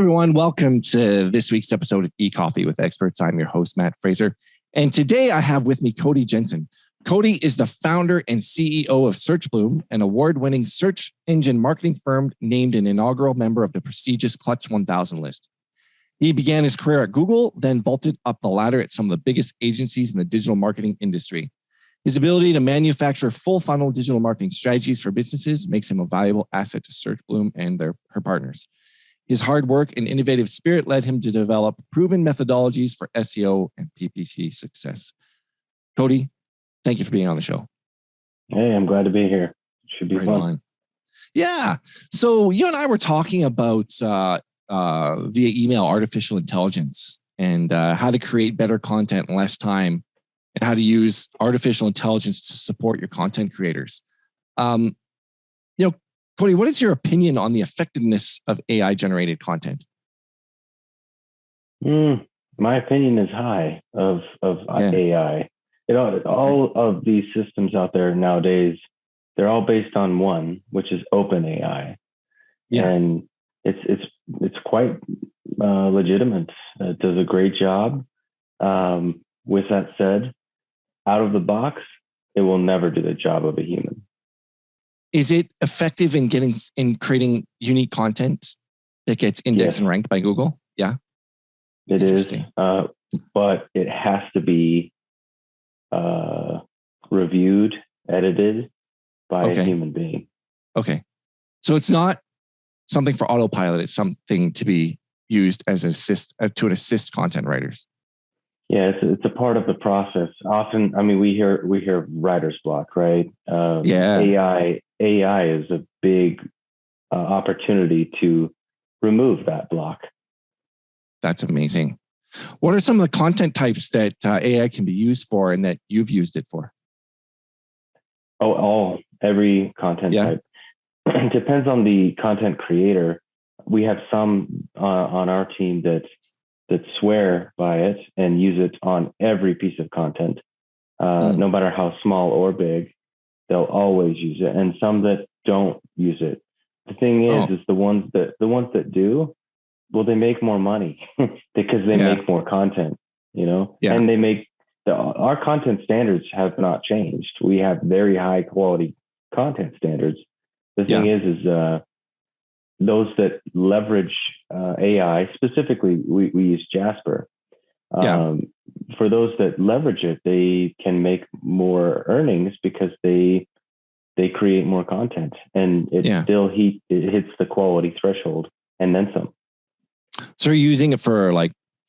everyone. Welcome to this week's episode of Ecoffee with Experts. I'm your host, Matt Fraser. And today I have with me Cody Jensen. Cody is the founder and CEO of SearchBloom, an award-winning search engine marketing firm named an inaugural member of the prestigious Clutch 1000 list. He began his career at Google, then vaulted up the ladder at some of the biggest agencies in the digital marketing industry. His ability to manufacture full funnel digital marketing strategies for businesses makes him a valuable asset to SearchBloom and her partners. His hard work and innovative spirit led him to develop proven methodologies for SEO and PPC success. Cody, thank you for being on the show. Hey, I'm glad to be here. It should be fun. Yeah. So you and I were talking about via email artificial intelligence and how to create better content in less time and how to use artificial intelligence to support your content creators. Cody, what is your opinion on the effectiveness of AI-generated content? My opinion is high of AI. All of these systems out there nowadays, they're all based on one, which is OpenAI. Yeah. And it's quite legitimate. It does a great job. With that said, out of the box, it will never do the job of a human. Is it effective in creating unique content that gets indexed and ranked by Google? Yeah. It is. But it has to be reviewed, edited by a human being. Okay. So it's not something for autopilot. It's something to be used as an assist content writers. Yeah, it's a part of the process. Often, we hear writer's block, right? AI is a big opportunity to remove that block. That's amazing. What are some of the content types that AI can be used for and that you've used it for? Every content type. It depends on the content creator. We have some on our team that swear by it and use it on every piece of content, no matter how small or big. They'll always use it, and some that don't use it. The thing is the ones that do, well, they make more money because they make more content, and they make our content standards have not changed. We have very high quality content standards. The thing is those that leverage AI, specifically, we use Jasper. For those that leverage it, they can make more earnings because they create more content, and it hits the quality threshold and then some. So you're using it for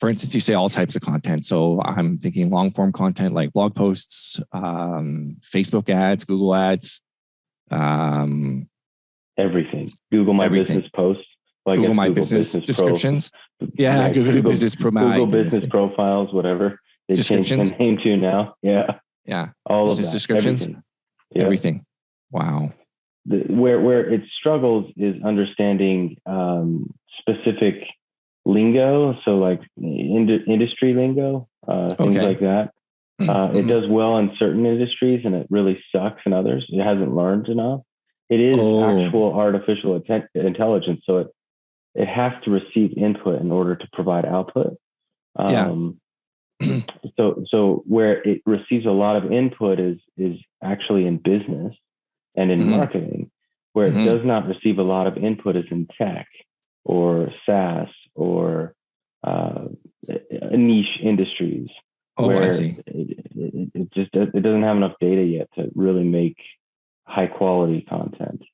instance, you say all types of content. So I'm thinking long form content like blog posts, Facebook ads, Google ads, everything. Google My Business posts. Well, Google My Business descriptions. Google Business profiles, whatever they changed the name to now. Yeah. All of that. Descriptions. Everything. Wow. Where it struggles is understanding specific lingo. So like industry lingo, things like that. It does well in certain industries and it really sucks in others. It hasn't learned enough. It is actual artificial intelligence. So it has to receive input in order to provide output. So where it receives a lot of input is actually in business and in marketing. Where it does not receive a lot of input is in tech or SaaS or niche industries. Where I see. It doesn't have enough data yet to really make high quality content.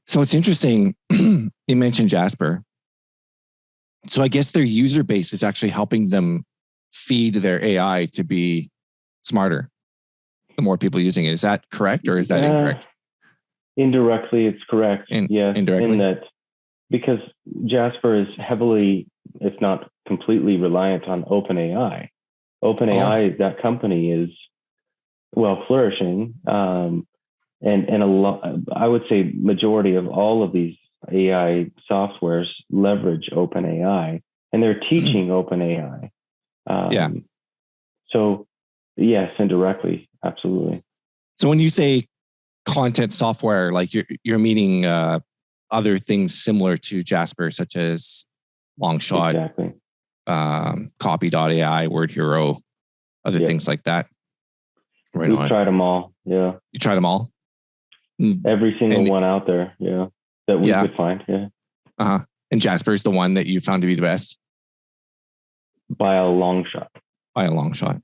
So it's interesting. You mentioned Jasper. So I guess their user base is actually helping them feed their AI to be smarter. The more people using it, is that correct or is that incorrect? Indirectly, it's correct. Indirectly? In that, because Jasper is heavily, if not completely, reliant on OpenAI. OpenAI, that company is flourishing, and a lot. I would say majority of all of these AI softwares leverage OpenAI, and they're teaching OpenAI. So yes, indirectly, absolutely. So when you say content software, like you're meaning other things similar to Jasper, such as Longshot, Exactly. Copy.ai, Word Hero, other things like that. Right. We've tried them all. Yeah. You tried them all? Every single one out there. Yeah. That we could find. Yeah. Uh-huh. And Jasper's the one that you found to be the best? By a long shot. By a long shot.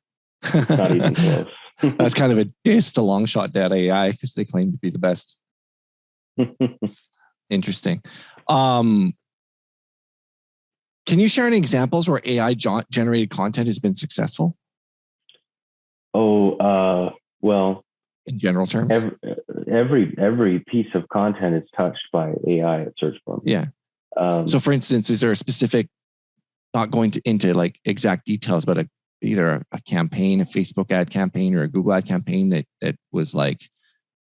Not even close. That's kind of a diss to Longshot.ai because they claim to be the best. Interesting. Can you share any examples where AI generated content has been successful? Well, in general terms, every piece of content is touched by AI at Search Plum. Yeah. So, for instance, is there a specific, not going into like exact details, but either a campaign, a Facebook ad campaign, or a Google ad campaign that was like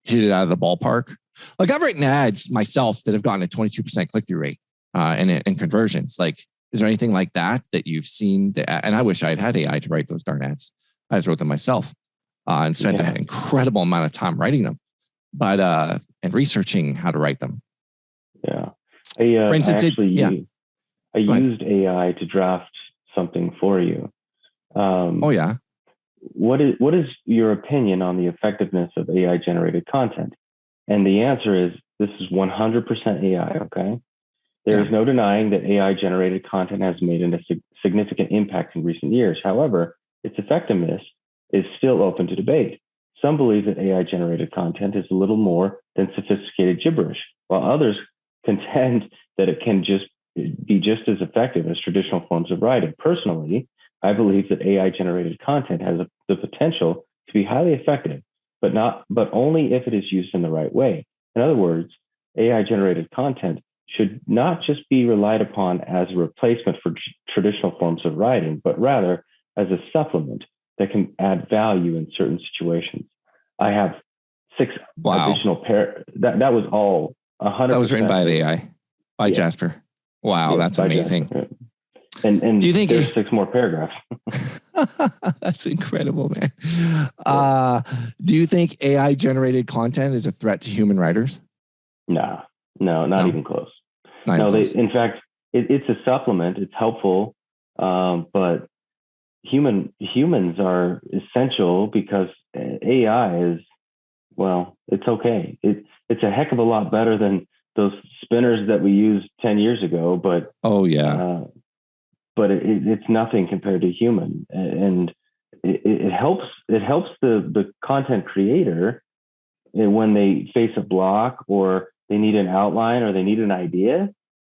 hit it out of the ballpark? Like, I've written ads myself that have gotten a 22% click-through rate and conversions. Like, is there anything like that you've seen? And I wish I had AI to write those darn ads. I just wrote them myself and spent an incredible amount of time writing them, but and researching how to write them. Yeah. For instance, I used AI to draft something for you. What is your opinion on the effectiveness of AI generated content? And the answer is, this is 100% AI. Okay. There is no denying that AI generated content has made a significant impact in recent years. However, its effectiveness is still open to debate. Some believe that AI generated content is a little more than sophisticated gibberish, while others contend that it can be just as effective as traditional forms of writing. Personally, I believe that AI generated content has the potential to be highly effective, but only if it is used in the right way. In other words, AI generated content should not just be relied upon as a replacement for traditional forms of writing, but rather as a supplement that can add value in certain situations. I have 6 additional that was all 100%. That was written by the AI, by Jasper. Wow, that's amazing. Jasper. And do you think there's 6 more paragraphs? That's incredible, man. Do you think AI generated content is a threat to human writers? No, not even close. In fact, it's a supplement. It's helpful, but humans are essential because AI is, well, it's okay. It's a heck of a lot better than those spinners that we used 10 years ago, but but it's nothing compared to human, and it helps the content creator when they face a block or they need an outline or they need an idea.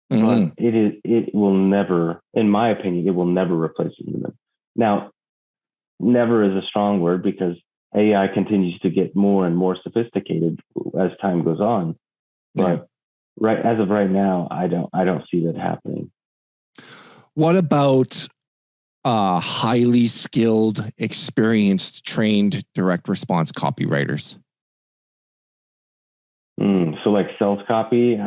But it will never, in my opinion, it will never replace a human. Now, never is a strong word because AI continues to get more and more sophisticated as time goes on. But as of right now, I don't see that happening. What about highly skilled, experienced, trained direct response copywriters? So like sales copy,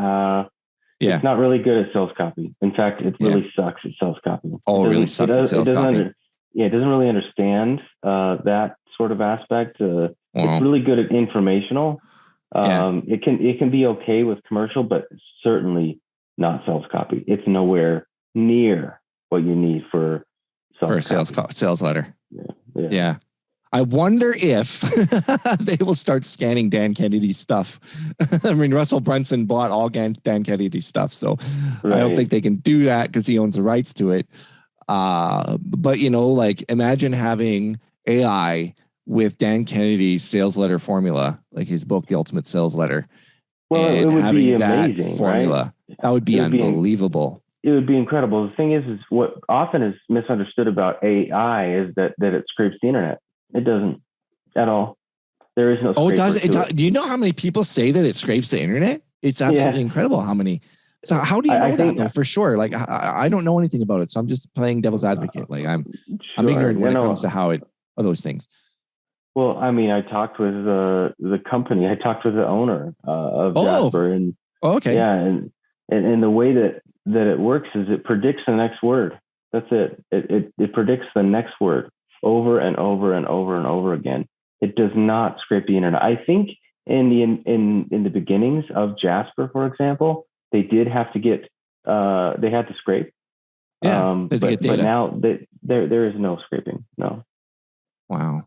it's not really good at sales copy. In fact, it really sucks at sales copy. Oh, it really sucks at sales copy. It doesn't really understand that sort of aspect. It's really good at informational. It can be okay with commercial, but certainly not sales copy. It's nowhere near what you need for sales letter. Yeah. I wonder if they will start scanning Dan Kennedy's stuff. I mean, Russell Brunson bought all Dan Kennedy's stuff, so I don't think they can do that because he owns the rights to it. But like, imagine having AI with Dan Kennedy's sales letter formula, like his book, The Ultimate Sales Letter. Well, it would be amazing, formula. Right? That would be unbelievable. It would be incredible. The thing is what often is misunderstood about AI is that it scrapes the internet. It doesn't at all. There is no. Oh, it does. Do you know how many people say that it scrapes the internet? It's absolutely incredible how many. So how do you know that though, for sure? Like I don't know anything about it, so I'm just playing devil's advocate. Like I'm ignorant when it comes to how those things. Well, I mean, I talked with the company. I talked with the owner of Jasper, and and the way that it works is it predicts the next word. That's it. It predicts the next word over and over and over and over again. It does not scrape the internet. I think in the beginnings of Jasper, for example, they did have to get, they had to scrape. Yeah, but now there is no scraping. No. Wow.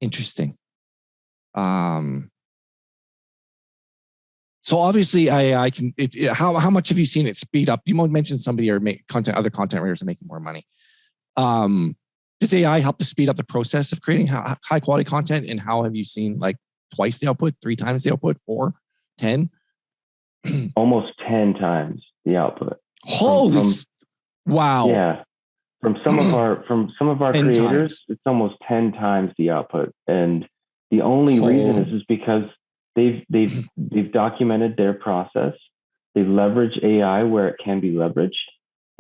Interesting. So obviously AI can, how much have you seen it speed up? You mentioned somebody or other content writers are making more money. Does AI help to speed up the process of creating high quality content? And how have you seen like twice the output, 3 times the output, 4, 10? Almost 10 times the output. Holy wow. Yeah. From some of our creators, times. it's almost 10 times the output. And the only reason is because they've documented their process. They leverage AI where it can be leveraged,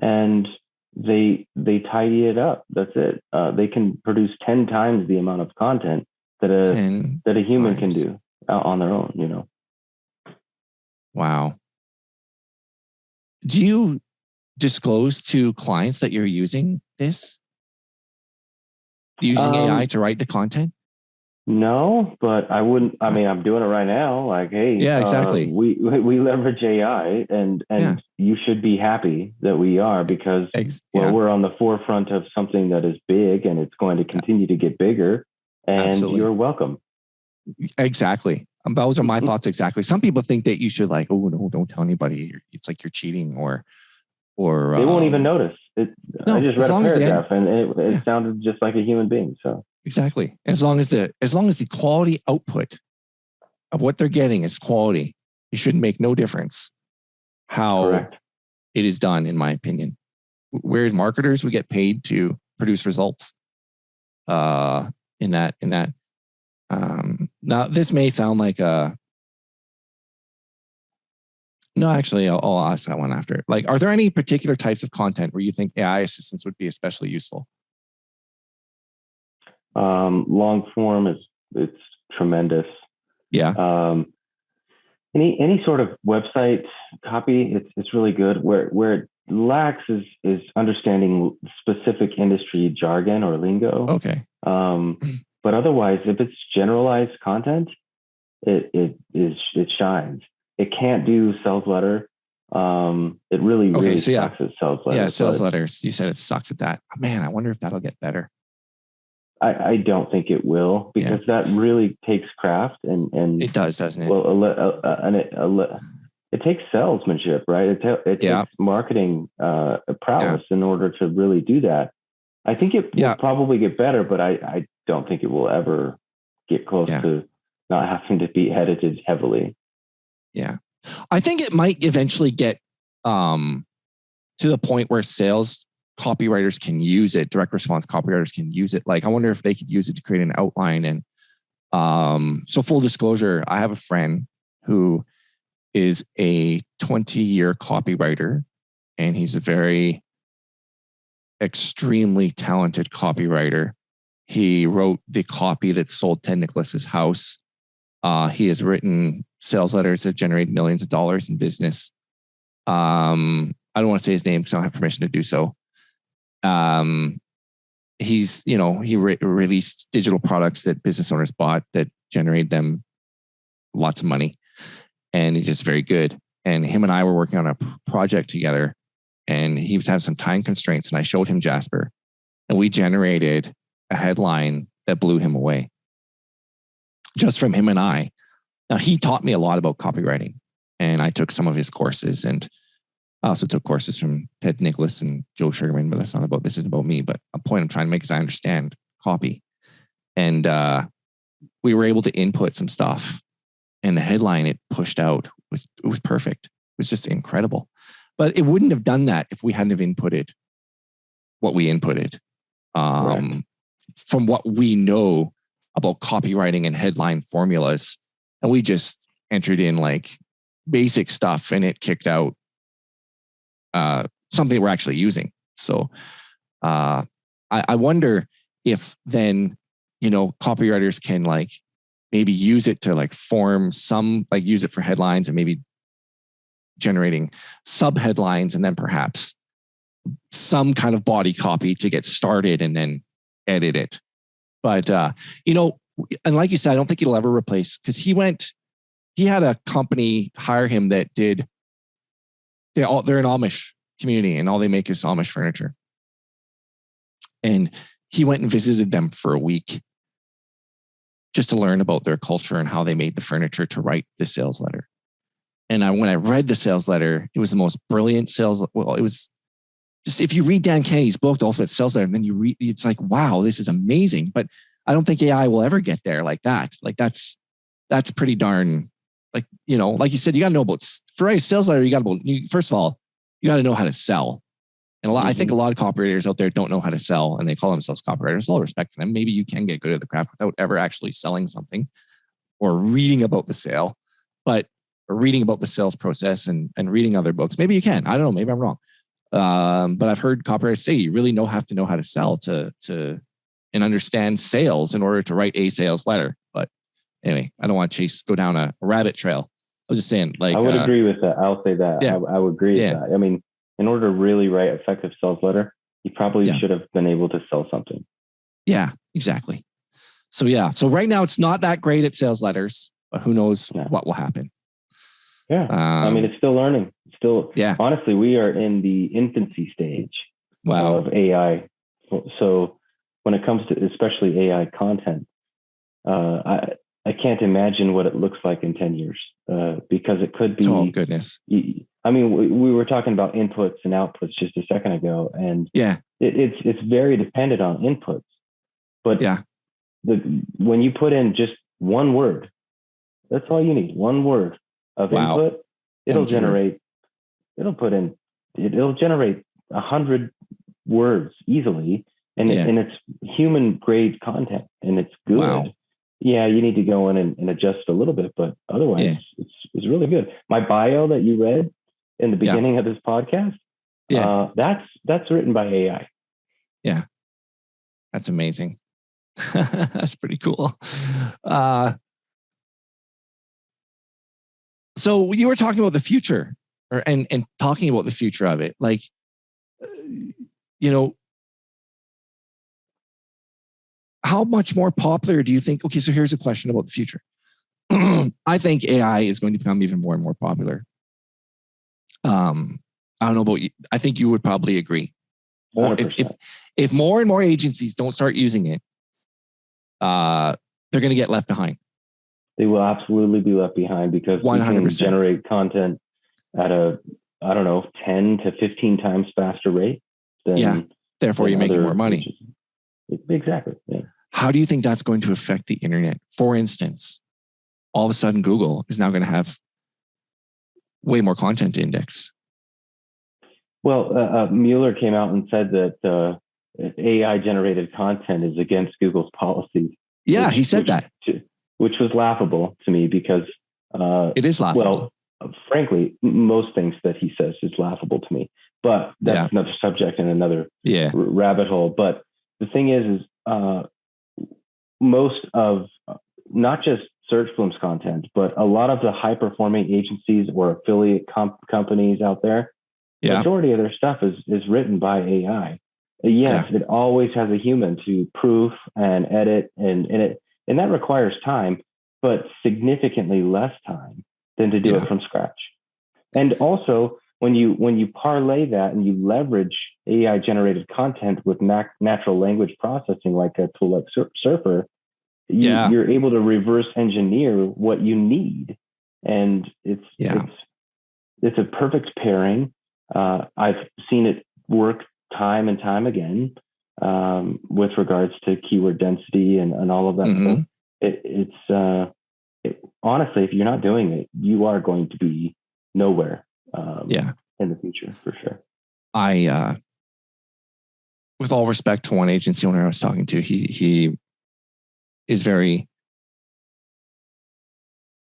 and they tidy it up. That's it. They can produce 10 times the amount of content that a human can do on their own, you know. Wow. Do you disclose to clients that you're using this? Using AI to write the content? No, but I wouldn't. I mean, I'm doing it right now. Like, hey, yeah, exactly. We leverage AI, and you should be happy that we are, because we're on the forefront of something that is big, and it's going to continue to get bigger. And Absolutely. You're welcome. Exactly. Those are my thoughts. Exactly. Some people think that you should like, oh no, don't tell anybody. It's like you're cheating, or they won't even notice. I just read a paragraph, and it sounded just like a human being. So. Exactly. As long as the quality output of what they're getting is quality, it should make no difference how it is done, in my opinion. Whereas marketers, we get paid to produce results. In that. Now this may sound like no, actually, I'll ask that one after. Like, are there any particular types of content where you think AI assistance would be especially useful? Long form it's tremendous. Yeah. Any sort of website copy, it's really good. Where it lacks is understanding specific industry jargon or lingo. Okay. But otherwise, if it's generalized content, it shines. It can't do sales letter. It really sucks at sales letters. Yeah, sales letters. You said it sucks at that. Man, I wonder if that'll get better. I don't think it will, because that really takes craft and it does, doesn't it? Well, it takes salesmanship, right? It takes marketing prowess in order to really do that. I think it will probably get better, but I don't think it will ever get close to not having to be edited heavily. Yeah, I think it might eventually get to the point where sales copywriters can use it, direct response copywriters can use it. Like, I wonder if they could use it to create an outline. And so full disclosure, I have a friend who is a 20-year copywriter, and he's a very extremely talented copywriter. He wrote the copy that sold Ted Nicholas's house. He has written sales letters that generate millions of dollars in business. I don't want to say his name because I don't have permission to do so. He's, he released digital products that business owners bought that generate them lots of money. And he's just very good. And him and I were working on a project together, and he was having some time constraints, and I showed him Jasper, and we generated a headline that blew him away just from him and I. Now, he taught me a lot about copywriting, and I took some of his courses, and I also took courses from Ted Nicholas and Joe Sugarman, but this isn't about me. But a point I'm trying to make is I understand copy. And we were able to input some stuff, and the headline it pushed out was perfect. It was just incredible. But it wouldn't have done that if we hadn't have inputted what we inputted. From what we know about copywriting and headline formulas. And we just entered in like basic stuff, and it kicked out something we're actually using. So I wonder if then, copywriters can like maybe use it to like form some, like use it for headlines and maybe generating sub headlines, and then perhaps some kind of body copy to get started and then edit it. But, and like you said, I don't think it'll ever replace, because he went he had a company hire him that they're an Amish community, and all they make is Amish furniture. And he went and visited them for a week just to learn about their culture and how they made the furniture to write the sales letter. And when I read the sales letter, it was the most brilliant sales. Well, it was just, if you read Dan Kennedy's book, The Ultimate Sales Letter, and then you read, it's like, wow, this is amazing. But I don't think AI will ever get there like that. Like that's pretty darn, like, you know, like you said, you got to know about, for a sales letter, first of all, you got to know how to sell. And I think a lot of copywriters out there don't know how to sell, and they call themselves copywriters. All respect for them. Maybe you can get good at the craft without ever actually selling something or reading about the sale, or reading about the sales process and reading other books. Maybe you can. I don't know. Maybe I'm wrong. But I've heard copywriters say you really have to know how to sell and understand sales in order to write a sales letter. But anyway, I don't want to go down a rabbit trail. I was just saying, like, I would agree with that. I'll say that. Yeah. I would agree with that. I mean, in order to really write effective sales letter, you probably should have been able to sell something. Yeah, exactly. So right now it's not that great at sales letters, but who knows what will happen. Yeah. I mean, it's still learning. Honestly, we are in the infancy stage of AI. So when it comes to especially AI content, I can't imagine what it looks like in 10 years because it could be. Oh, goodness. I mean, we were talking about inputs and outputs just a second ago, and it's very dependent on inputs. But when you put in just one word, that's all you need. One word of input, it'll generate 100 words easily, and it's human grade content, and it's good. Wow. Yeah, you need to go in and adjust a little bit, but otherwise it's really good. My bio that you read in the beginning of this podcast, that's written by AI. Yeah, that's amazing. That's pretty cool. So you were talking about the future, and talking about the future of it, like, you know, how much more popular do you think? Okay, so here's a question about the future. I think AI is going to become even more and more popular. I don't know about you. I think you would probably agree. Or if more and more agencies don't start using it, they're going to get left behind. They will absolutely be left behind because 100%. We can generate content at a, 10 to 15 times faster rate. Therefore, you're making more money. Exactly. Yeah. How do you think that's going to affect the internet? For instance, all of a sudden, Google is now going to have way more content to index. Well, Mueller came out and said that AI-generated content is against Google's policies. Yeah, he said that. Which was laughable to me because... it is laughable. Well, frankly, most things that he says is laughable to me. But that's another subject and another rabbit hole. But the thing is most of not just Search Bloom's content, but a lot of the high-performing agencies or affiliate companies out there, the majority of their stuff is written by AI. Yes, it always has a human to proof and edit, and that requires time, but significantly less time than to do it from scratch. And also, when you parlay that and you leverage AI-generated content with natural language processing, like a tool like Surfer, you're able to reverse engineer what you need, and it's a perfect pairing. I've seen it work time and time again with regards to keyword density and all of that stuff. Honestly, if you're not doing it, you are going to be nowhere in the future for sure. I, with all respect to one agency owner I was talking to, he is very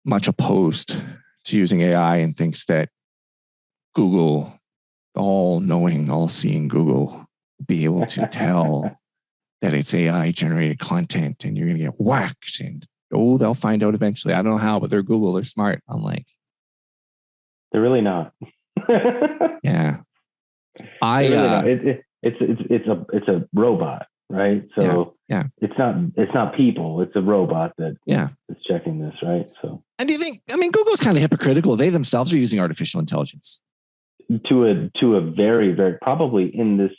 much opposed to using AI and thinks that Google, all-knowing, all-seeing Google, will be able to tell that it's AI-generated content and you're going to get whacked. And, they'll find out eventually. I don't know how, but they're Google. They're smart. I'm like... They're really not. Yeah. It's a robot. right? So yeah. it's not people, it's a robot that is checking this, right? So, and do you think, Google's kind of hypocritical. They themselves are using artificial intelligence to a very, very, probably in this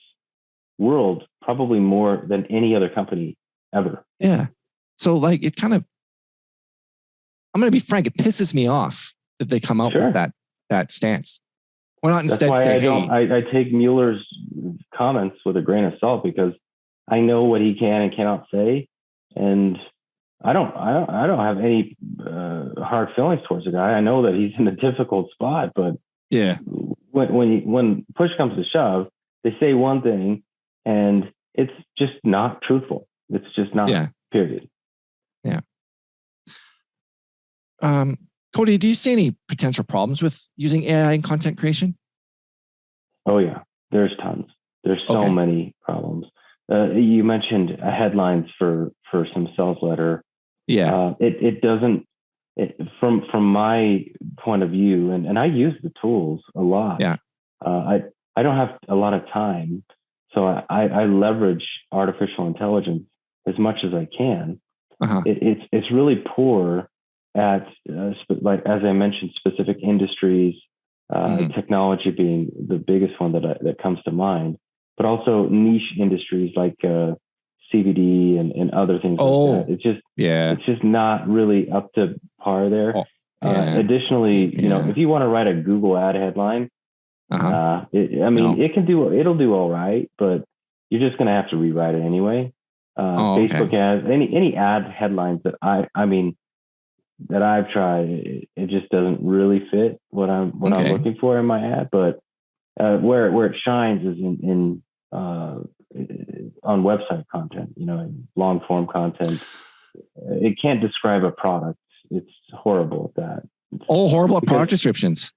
world, probably more than any other company ever. Yeah. So like, it kind of, I'm going to be frank, it pisses me off that they come out with that stance. Why not instead That's why I take Mueller's comments with a grain of salt, because I know what he can and cannot say, and I don't have any hard feelings towards the guy. I know that he's in a difficult spot, but when push comes to shove, they say one thing, and it's just not truthful. It's just not. Period. Yeah. Cody, do you see any potential problems with using AI in content creation? Oh yeah, there's tons. There's so many problems. You mentioned headlines for some sales letter. Yeah. It doesn't. From my point of view, and I use the tools a lot. Yeah. I don't have a lot of time, so I leverage artificial intelligence as much as I can. It's really poor at like, as I mentioned, specific industries, technology being the biggest one that comes to mind, but also niche industries like CBD and other things like that. It's just not really up to par there. Additionally, if you want to write a Google ad headline, it'll do all right, but you're just going to have to rewrite it anyway. Facebook ads, any ad headlines that that I've tried, it just doesn't really fit what I'm looking for in my ad. But where it shines is in on website content, long form content. It can't describe a product. It's horrible at that. Horrible at product descriptions.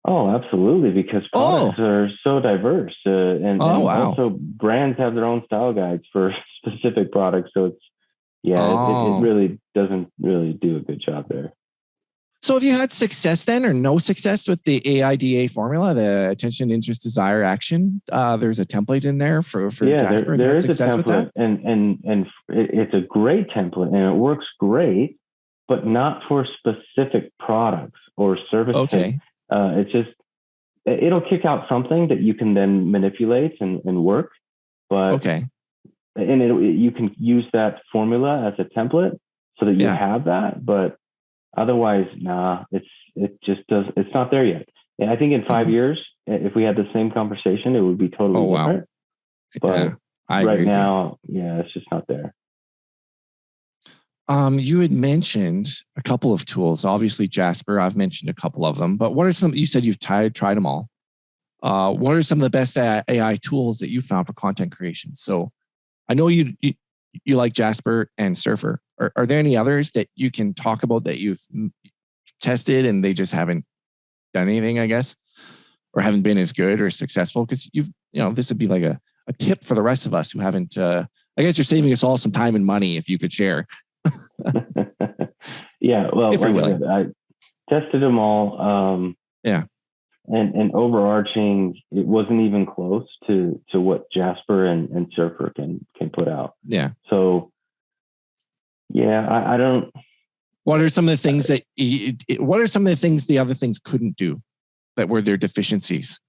Oh, absolutely, because products are so diverse, and also brands have their own style guides for specific products. So it's it really doesn't really do a good job there. So have you had success then, or no success with the AIDA formula, the attention, interest, desire, action? There's a template in there for Jasper. There is a template, and it's a great template, and it works great, but not for specific products or services. Okay. It's just, it'll kick out something that you can then manipulate and work, but and you can use that formula as a template so that you have that, but otherwise, it's not there yet. And I think in 5 years, if we had the same conversation, it would be totally different. But right now, it's just not there. You had mentioned a couple of tools. Obviously, Jasper, I've mentioned a couple of them, but what are some, you said you've tried them all. What are some of the best AI tools that you found for content creation? So I know you like Jasper and Surfer. Are there any others that you can talk about that you've tested and they just haven't done anything, I guess, or haven't been as good or successful? Because this would be like a tip for the rest of us who haven't. I guess you're saving us all some time and money if you could share. Yeah, well, I tested them all. And overarching, it wasn't even close to what Jasper and Surfer can put out. Yeah. So, I don't. What are some of the things what are some of the things the other things couldn't do that were their deficiencies?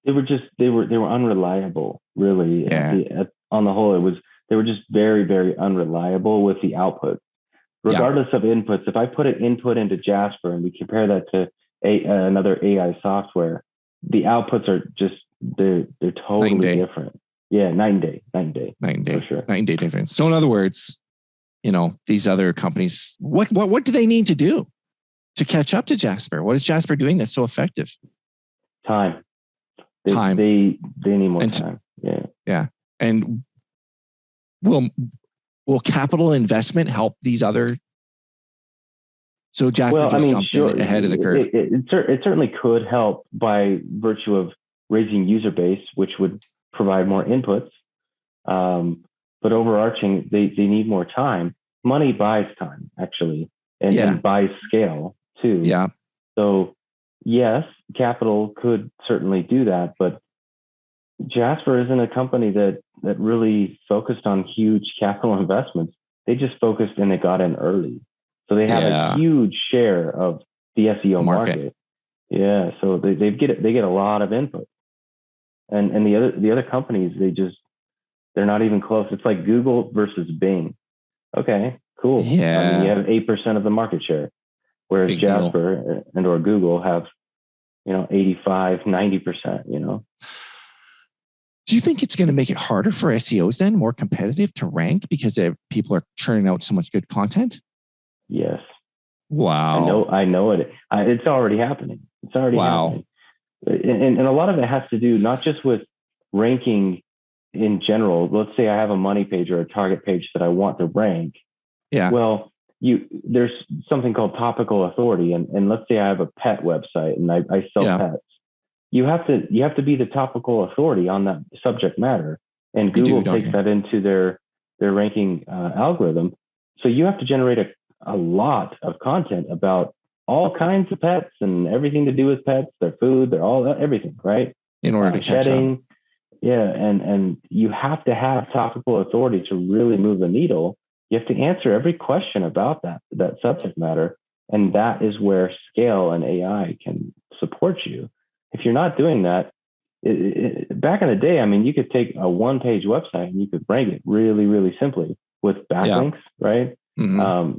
They were unreliable, really. Yeah. On the whole, they were just very, very unreliable with the output. Regardless of inputs, if I put an input into Jasper and we compare that to another AI software, the outputs are just they're totally different. Yeah, night and day for sure. Night and day difference. So in other words, these other companies, what do they need to do to catch up to Jasper? What is Jasper doing that's so effective? Time. They need more time. Yeah. And will capital investment help these other? So Jasper jumped in ahead of the curve. It certainly could help by virtue of raising user base, which would provide more inputs. But overarching, they need more time. Money buys time, actually, and buys scale too. Yeah. So yes, capital could certainly do that, but Jasper isn't a company that that really focused on huge capital investments. They just focused and they got in early. So they have a huge share of the SEO market. Yeah. So they get a lot of input. And the other companies, they're not even close. It's like Google versus Bing. Okay, cool. Yeah. I mean, you have 8% of the market share, whereas Big Jasper and or Google have, 85, 90%, Do you think it's going to make it harder for SEOs then, more competitive to rank because people are churning out so much good content? Yes. Wow. I know it. It's already happening. It's already happening. And a lot of it has to do not just with ranking in general. Let's say I have a money page or a target page that I want to rank. Yeah. Well, there's something called topical authority. And let's say I have a pet website and I sell pets. You have to be the topical authority on that subject matter. And Google takes that into their ranking algorithm. So you have to generate a lot of content about all kinds of pets and everything to do with pets, their food, everything, right? In order to catch up. Yeah. And you have to have topical authority to really move the needle. You have to answer every question about that subject matter. And that is where scale and AI can support you. If you're not doing that, back in the day, I mean, you could take a one-page website and you could rank it really, really simply with backlinks, right? Mm-hmm.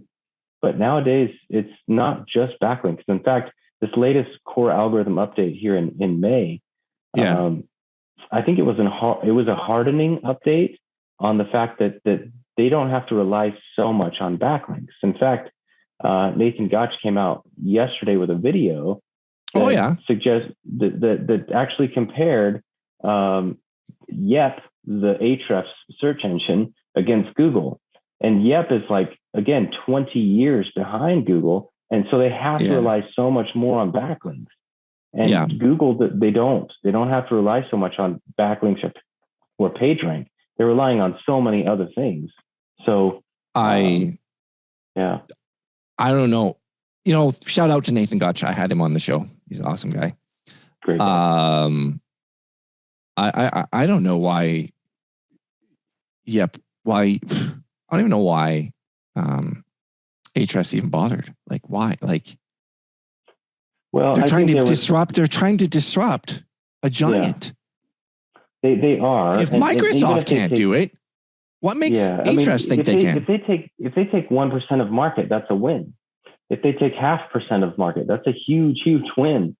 But nowadays, it's not just backlinks. In fact, this latest core algorithm update here in May, I think it was a hardening update on the fact that they don't have to rely so much on backlinks. In fact, Nathan Gotch came out yesterday with a video suggests that actually compared Yep, the Ahrefs search engine, against Google. And Yep is again, 20 years behind Google. And so they have to rely so much more on backlinks. And Google, they don't have to rely so much on backlinks or PageRank. They're relying on so many other things. So I don't know. Shout out to Nathan Gotch. I had him on the show. He's an awesome guy. Great guy. I don't know why. Why? I don't even know why Ahrefs even bothered. Why? Well, they're trying to disrupt. They're trying to disrupt a giant. Yeah. They are. If Microsoft can't do it, what makes Ahrefs think they can? If they take 1% of market, that's a win. If they take 0.5% of market, that's a huge, huge win.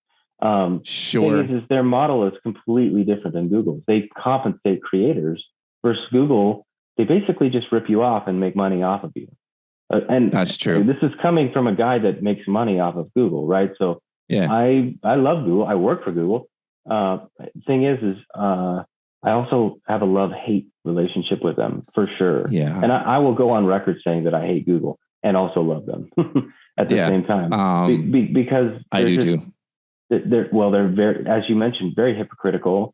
Sure. Thing is their model is completely different than Google's. They compensate creators versus Google. They basically just rip you off and make money off of you. And that's true. This is coming from a guy that makes money off of Google, right? So I love Google. I work for Google. Thing is I also have a love-hate relationship with them for sure. Yeah. And I will go on record saying that I hate Google and also love them at the same time. Because I do too. They're very, as you mentioned, very hypocritical.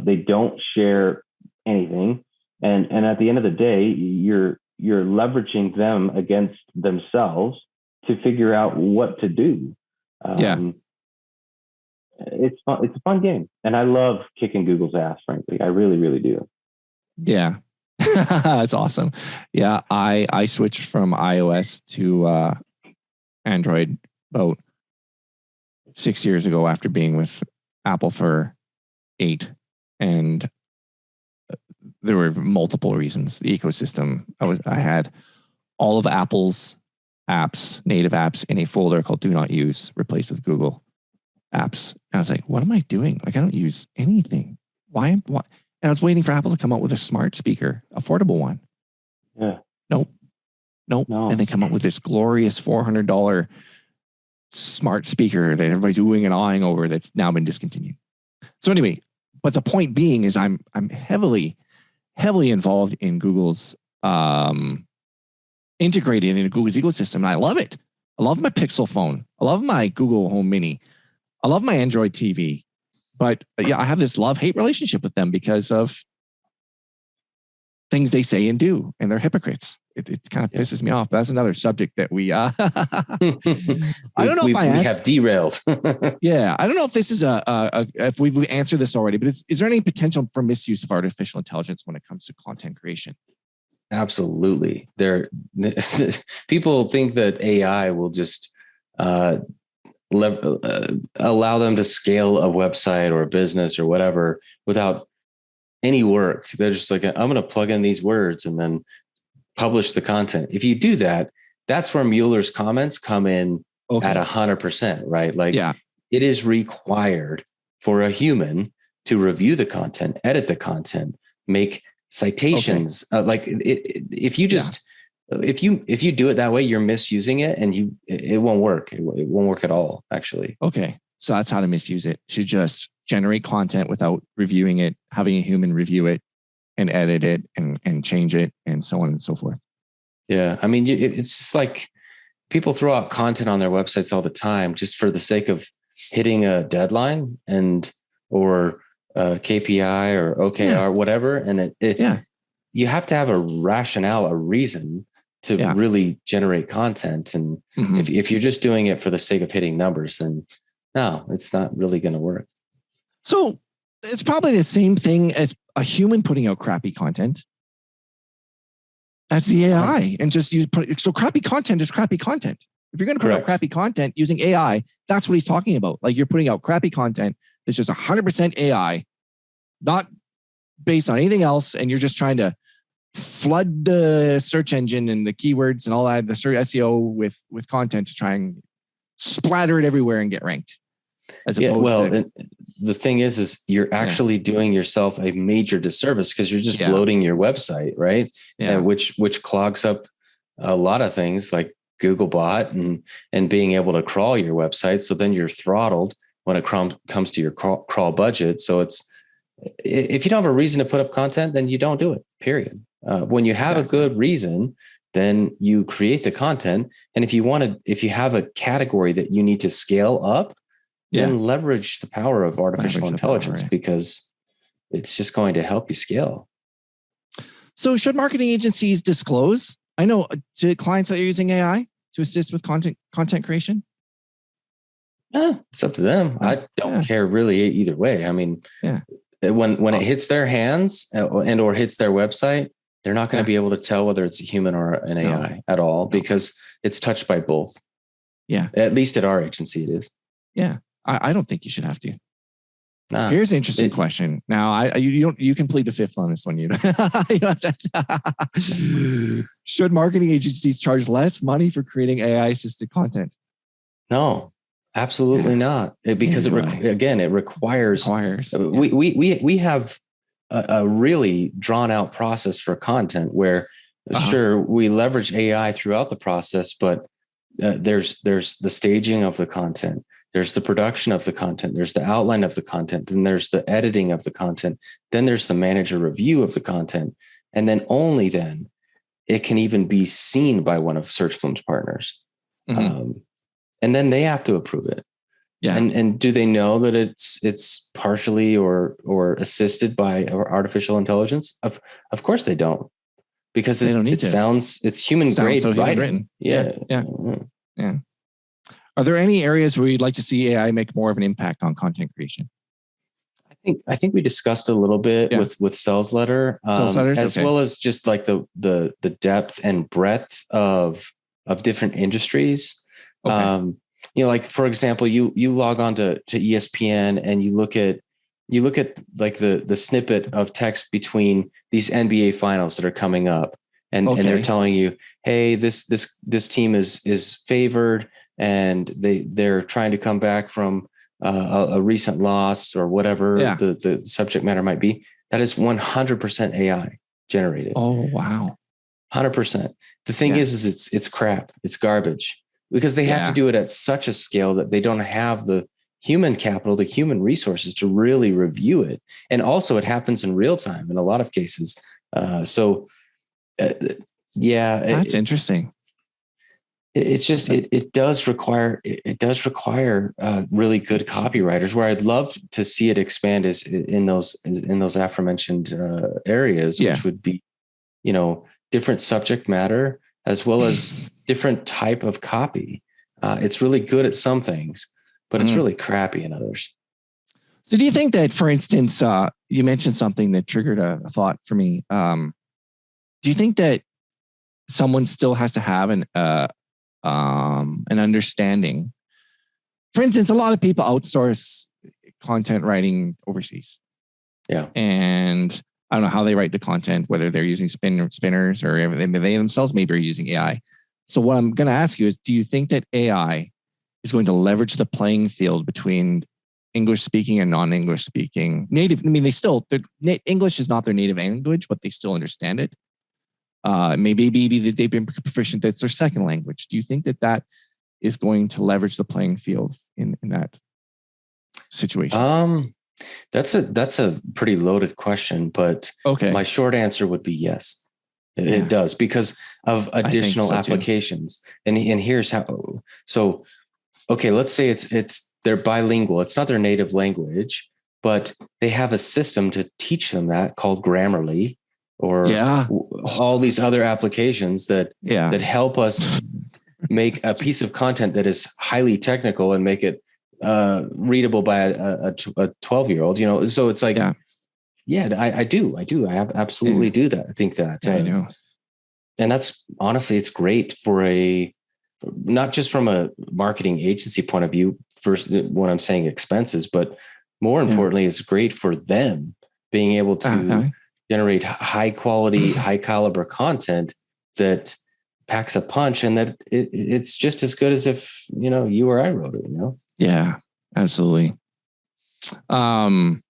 They don't share anything. And at the end of the day, you're leveraging them against themselves to figure out what to do. It's fun. It's a fun game. And I love kicking Google's ass, frankly. I really, really do. Yeah. That's awesome. Yeah. I switched from iOS to Android about 6 years ago after being with Apple for 8. And there were multiple reasons. The ecosystem, I had all of Apple's apps, native apps, in a folder called Do Not Use, replaced with Google apps. And I was like, what am I doing? I don't use anything. Why? And I was waiting for Apple to come out with a smart speaker, affordable one. Yeah. Nope. No. And they come up with this glorious $400 smart speaker that everybody's oohing and awing over that's now been discontinued. So anyway, but the point being is I'm heavily involved in Google's integrated into Google's ecosystem. And I love it. I love my Pixel phone. I love my Google Home Mini. I love my Android TV. But I have this love-hate relationship with them because of things they say and do, and they're hypocrites. it kind of pisses me off. But that's another subject that we, I don't know if we have derailed. Yeah. I don't know if this is if we've answered this already, but is there any potential for misuse of artificial intelligence when it comes to content creation? Absolutely. People think that AI will just allow them to scale a website or a business or whatever without any work. They're just like, I'm going to plug in these words and then publish the content. If you do that, that's where Mueller's comments come in at 100%, right? Like it is required for a human to review the content, edit the content, make citations. If you just, if you do it that way, you're misusing it and it won't work. It won't work at all, actually. Okay. So that's how to misuse it. To just generate content without reviewing it, having a human review it and edit it and change it and so on and so forth. Yeah. I mean, it's just like people throw out content on their websites all the time just for the sake of hitting a deadline or KPI or OKR, whatever. And you have to have a rationale, a reason to really generate content. And if you're just doing it for the sake of hitting numbers, then no, it's not really going to work. So it's probably the same thing as a human putting out crappy content as the AI and just so crappy content is crappy content. If you're going to put out crappy content using AI, that's what he's talking about. Like you're putting out crappy content. It's just 100% AI, not based on anything else. And you're just trying to flood the search engine and the keywords and all that, the SEO with content to try and splatter it everywhere and get ranked. The thing is you're actually doing yourself a major disservice because you're just bloating your website, right? Which clogs up a lot of things like Googlebot and being able to crawl your website. So then you're throttled when it comes to your crawl budget. So if you don't have a reason to put up content, then you don't do it, period. When you have a good reason, then you create the content. And if you have a category that you need to scale up, then leverage the power of artificial intelligence because it's just going to help you scale. So should marketing agencies disclose, I know, to clients that are using AI to assist with content creation? It's up to them. I don't care really either way. I mean, when it hits their hands and or hits their website, they're not going to be able to tell whether it's a human or an AI at all because it's touched by both. Yeah. At least at our agency, it is. Yeah. I don't think you should have to. Here's an interesting question. Now, you can plead the fifth on this one. Should marketing agencies charge less money for creating AI assisted content? No, absolutely not. Because it requires. We have a really drawn out process for content where sure we leverage AI throughout the process, but there's the staging of the content. There's the production of the content. There's the outline of the content. Then there's the editing of the content. Then there's the manager review of the content. And then only then it can even be seen by one of SearchBloom's partners. And then they have to approve it. Yeah. And do they know that it's partially or assisted by artificial intelligence? Of course they don't. Because it's human grade writing. Yeah. Are there any areas where you'd like to see AI make more of an impact on content creation? I think we discussed a little bit with sales letter, as well as just like the depth and breadth of different industries. Like for example, you log on to ESPN and you look at like the snippet of text between these NBA finals that are coming up, and they're telling you, hey, this team is favored. And they're trying to come back from a recent loss or whatever the subject matter might be. That is 100% AI generated. Oh, wow. 100%. The thing is it's crap. It's garbage because they have to do it at such a scale that they don't have the human capital, the human resources to really review it. And also it happens in real time in a lot of cases. That's interesting. It's just it does require really good copywriters. Where I'd love to see it expand is in those aforementioned areas, which would be, different subject matter as well as different type of copy. It's really good at some things, but it's really crappy in others. So do you think that, for instance, you mentioned something that triggered a thought for me. Do you think that someone still has to have an understanding? For instance, a lot of people outsource content writing overseas. Yeah. And I don't know how they write the content, whether they're using spinners or they themselves maybe are using AI. So what I'm going to ask you is, do you think that AI is going to leverage the playing field between English speaking and non-English speaking native? I mean, English is not their native language, but they still understand it. Maybe that they've been proficient. That's their second language. Do you think that is going to leverage the playing field in that situation? That's a pretty loaded question, but my short answer would be yes. It does, because of additional applications. And here's how. So, okay, let's say they're bilingual. It's not their native language, but they have a system to teach them that called Grammarly, or all these other applications that help us make a piece of content that is highly technical and make it readable by a 12-year-old, so it's like, I do. I absolutely do that. I think that, I know. And that's honestly, it's great for not just from a marketing agency point of view, first, when I'm saying expenses, but more importantly, it's great for them being able to generate high quality, high caliber content that packs a punch, and that it's just as good as if, you or I wrote it, Yeah, absolutely. What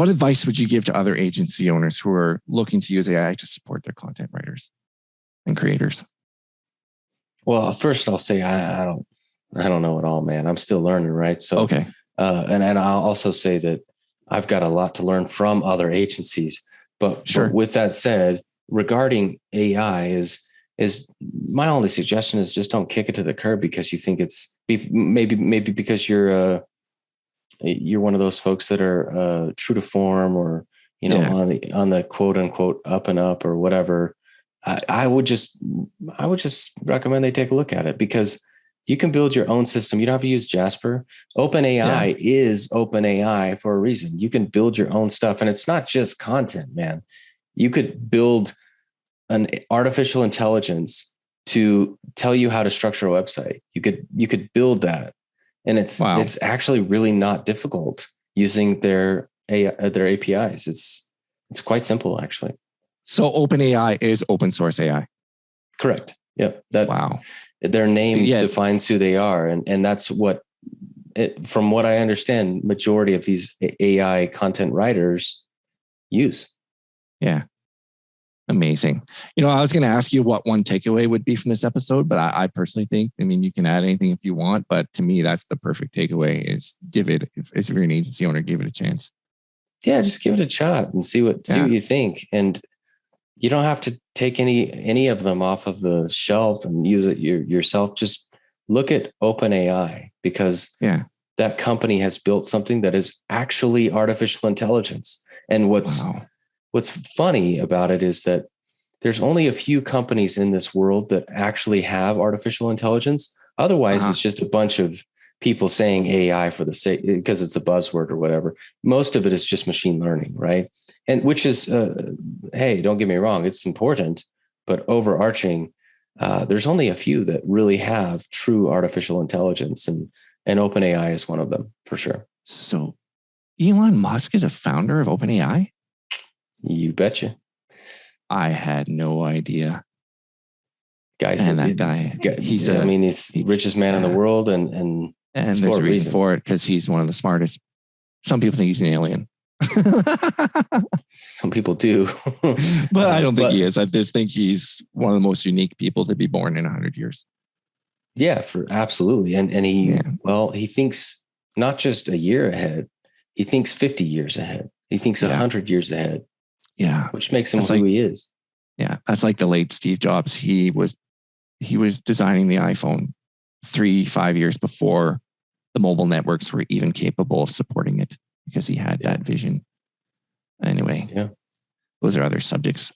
advice would you give to other agency owners who are looking to use AI to support their content writers and creators? Well, first I'll say I don't know it all, man. I'm still learning, right? So and I'll also say that I've got a lot to learn from other agencies. But with that said, regarding AI, is my only suggestion is just don't kick it to the curb because you think it's maybe because you're one of those folks that are true to form, or on the quote unquote up and up or whatever. I would just recommend they take a look at it, because you can build your own system. You don't have to use Jasper. OpenAI is OpenAI for a reason. You can build your own stuff, and it's not just content, man. You could build an artificial intelligence to tell you how to structure a website. You could build that, and it's actually really not difficult using their APIs. It's quite simple, actually. So OpenAI is open source AI. Correct. Yep. Their name defines who they are, and that's what. From what I understand, majority of these AI content writers use. Yeah. Amazing. I was going to ask you what one takeaway would be from this episode, but I personally think, you can add anything if you want, but to me, that's the perfect takeaway is if you're an agency owner, give it a chance. Yeah. Just give it a shot and see what you think. And you don't have to take any of them off of the shelf and use it yourself. Just look at OpenAI, because that company has built something that is actually artificial intelligence. And what's funny about it is that there's only a few companies in this world that actually have artificial intelligence. Otherwise, it's just a bunch of people saying AI for the sake, because it's a buzzword or whatever. Most of it is just machine learning, right? And which is, hey, don't get me wrong, it's important, but overarching, there's only a few that really have true artificial intelligence, and OpenAI is one of them for sure. So Elon Musk is a founder of OpenAI? You betcha. I had no idea. Guys, and that guy, he's the richest man in the world, and there's a reason for it, because he's one of the smartest. Some people think he's an alien. Some people do. But I don't think he is. I just think he's one of the most unique people to be born in 100 years. Yeah, absolutely. And he, he thinks not just a year ahead, he thinks 50 years ahead. He thinks 100 years ahead. Yeah. Which makes him who he is. Yeah. That's like the late Steve Jobs. He was designing the iPhone 3-5 years before the mobile networks were even capable of supporting it, because he had that vision. Anyway, those are other subjects.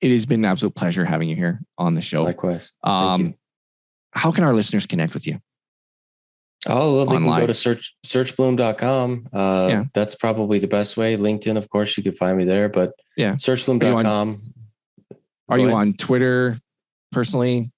it has been an absolute pleasure having you here on the show. Likewise. Thank you. How can our listeners connect with you? Oh, well, they can go to searchbloom.com. That's probably the best way. LinkedIn, of course, you can find me there, but searchbloom.com. Are you on Twitter personally?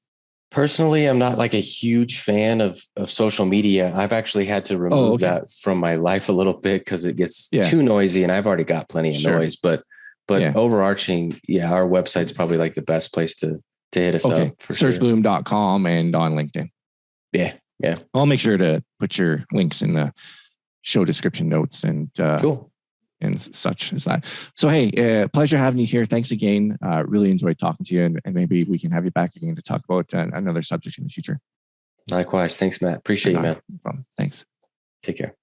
Personally, I'm not like a huge fan of social media. I've actually had to remove that from my life a little bit because it gets too noisy, and I've already got plenty of noise. But overarching, our website's probably like the best place to hit us up. For Searchbloom.com and on LinkedIn. Yeah. I'll make sure to put your links in the show description notes and cool. And such as that. So, hey, pleasure having you here. Thanks again. Really enjoyed talking to you, and maybe we can have you back again to talk about another subject in the future. Likewise. Thanks, Matt. Appreciate you, man. No problem. Thanks. Take care.